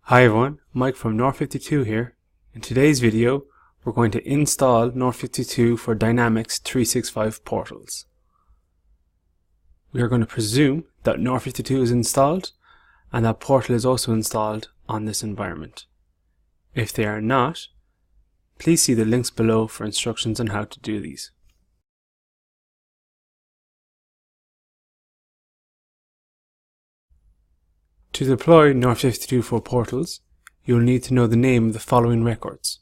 Hi everyone, Mike from North52 here. In today's video, we're going to install North52 for Dynamics 365 portals. We are going to presume that North52 is installed and that portal is also installed on this environment. If they are not, please see the links below for instructions on how to do these. To deploy North52 for portals, you will need to know the name of the following records: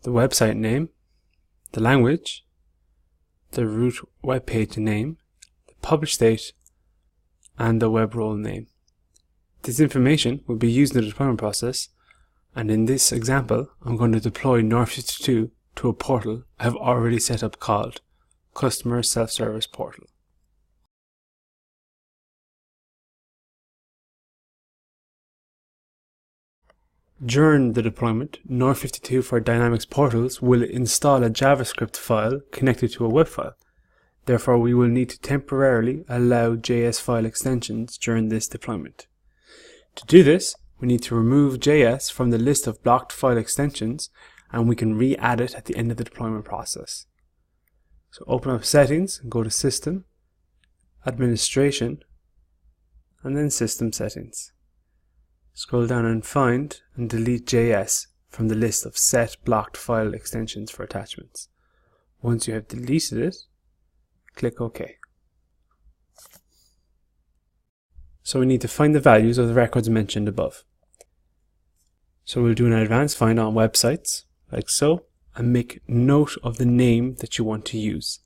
the website name, the language, the root web page name, the publish date, and the web role name. This information will be used in the deployment process, and in this example, I'm going to deploy North52 to a portal I have already set up called Customer Self-Service Portal. During the deployment, North52 for Dynamics portals will install a JavaScript file connected to a web file. Therefore, we will need to temporarily allow JS file extensions during this deployment. To do this, we need to remove JS from the list of blocked file extensions, and we can re-add it at the end of the deployment process. So open up Settings and go to System, Administration, and then System Settings. Scroll down and find and delete JS from the list of set blocked file extensions for attachments. Once you have deleted it, click OK. So we need to find the values of the records mentioned above. So we'll do an advanced find on websites, like so, and make note of the name that you want to use.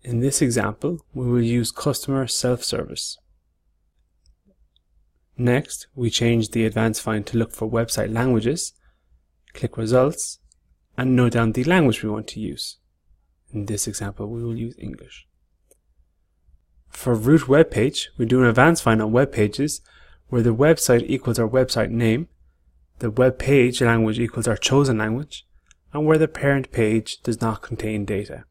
In this example, we will use Customer Self-Service. Next, we change the advanced find to look for website languages, click Results, and note down the language we want to use. In this example, we will use English. For root web page, we do an advanced find on web pages where the website equals our website name, the web page language equals our chosen language, and where the parent page does not contain data.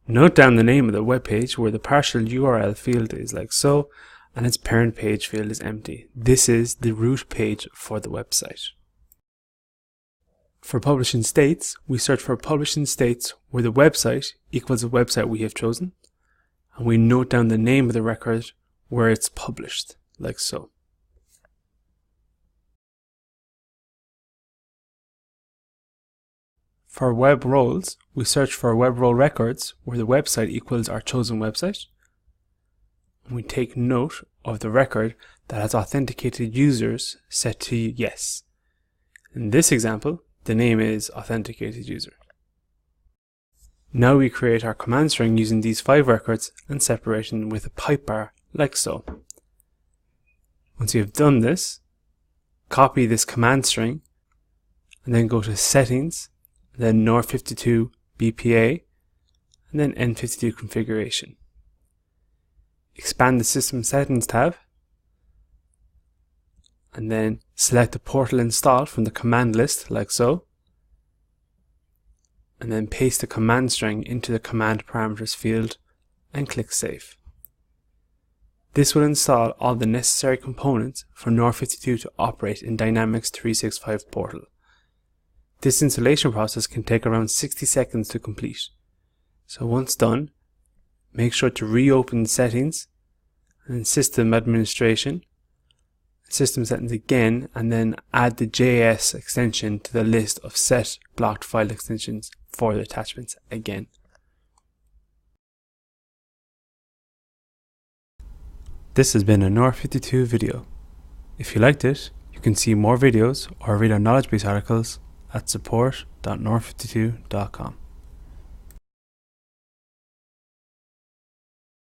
Note down the name of the web page where the partial URL field is like so, and its parent page field is empty. This is the root page for the website. For publishing states, we search for publishing states where the website equals the website we have chosen, and we note down the name of the record where it's published, like so. For web roles, we search for web role records where the website equals our chosen website. We take note of the record that has authenticated users set to yes. In this example, the name is authenticated user. Now we create our command string using these 5 records and separating them with a pipe bar like so. Once you have done this, copy this command string and then go to Settings, then North52 BPA, and then N52 configuration. Expand the System Settings tab, and then select the portal install from the command list like so, and then paste the command string into the command parameters field and click Save. This will install all the necessary components for North52 to operate in Dynamics 365 portal. This installation process can take around 60 seconds to complete. So once done, make sure to reopen Settings and then System Administration, System Settings again, and then add the JS extension to the list of set blocked file extensions for the attachments again. This has been a North52 video. If you liked it, you can see more videos or read our knowledge base articles at support.north52.com.